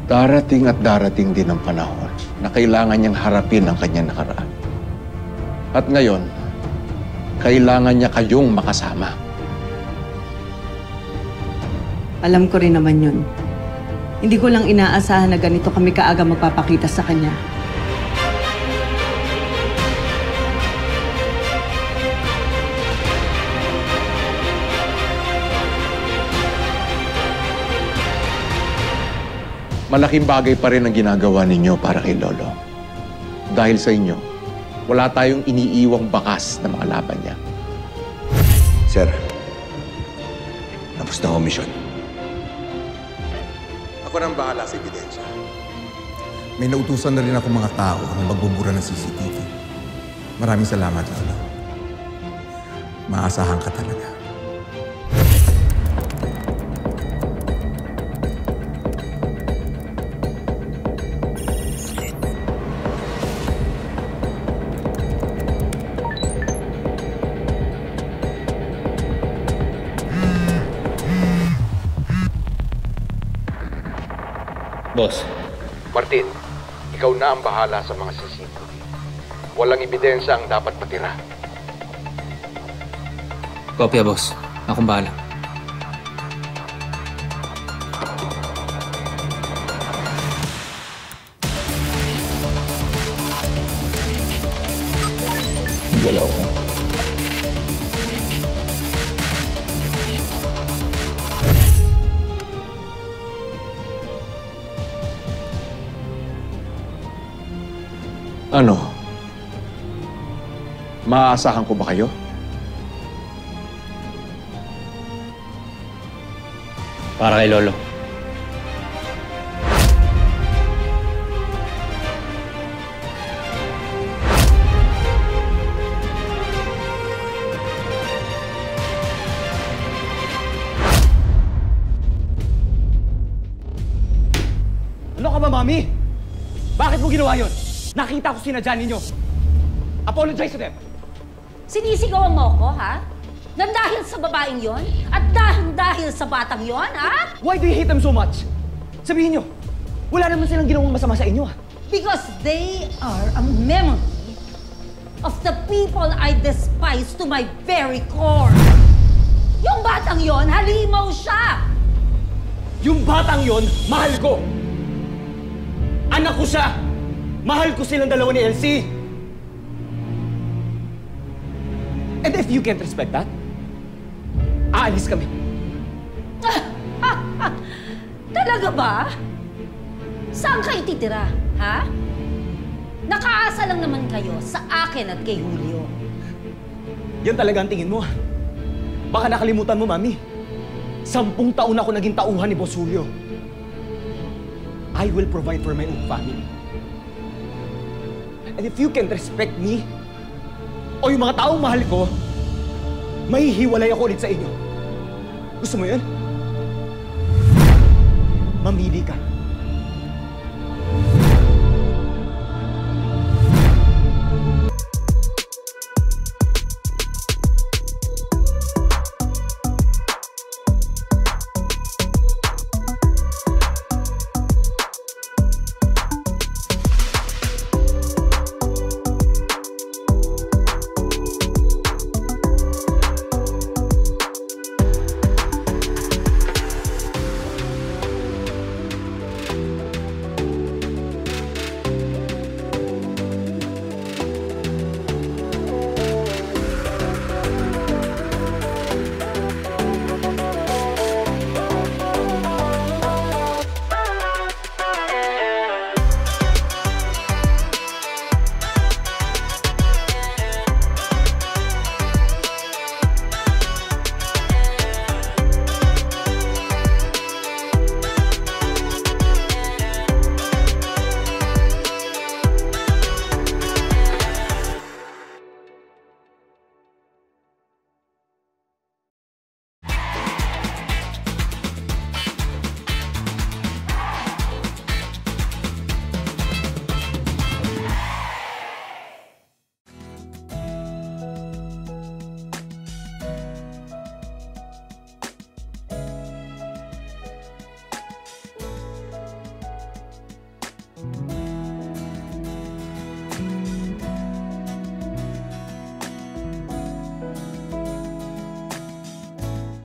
Darating at darating din ang panahon na kailangan niyang harapin ang kanyang nakaraan. At ngayon, kailangan niya kayong makasama. Alam ko rin naman yun. Hindi ko lang inaasahan na ganito kami kaaga magpapakita sa kanya. Malaking bagay pa rin ang ginagawa ninyo para kay Lolo. Dahil sa inyo, wala tayong iniiwang bakas na mga laban niya. Sir, tapos na ang misyon. Ako nang bahala sa ebidensya. May nautusan na rin ako mga tao ang magbubura ng CCTV. Maraming salamat, Lolo. Maasahan ka talaga. Boss. Martin, ikaw na ang bahala sa mga CCTV. Walang ebidensya ang dapat matira. Kopya, boss. Akong bahala. Galaw ko. Ano? Maaasahan ko ba kayo? Para kay Lolo. Ano ka ba, Mami? Bakit mo ginawa yun? Nakita ko sinadya ninyo. Apologize to them. Sinisigawan mo ko, ha? Nang dahil sa babaeng yon? At dahil sa batang yon, ha? Why do you hate them so much? Sabihin nyo, wala naman silang ginawang masama sa inyo, ha? Because they are a memory of the people I despise to my very core. Yung batang yon, halimaw siya! Yung batang yon, mahal ko! Anak ko siya! Mahal ko silang dalawa ni Elsie! And if you can't respect that, aalis kami. Talaga ba? Saan kayo titira, ha? Nakaasa lang naman kayo sa akin at kay Julio. Yan talaga ang tingin mo. Baka nakalimutan mo, Mami. 10 taon ako naging tauhan ni Boss Julio. I will provide for my own family. And if you can't respect me, o yung mga taong mahal ko, mahihiwalay ako ulit sa inyo. Gusto mo yun? Mamili ka.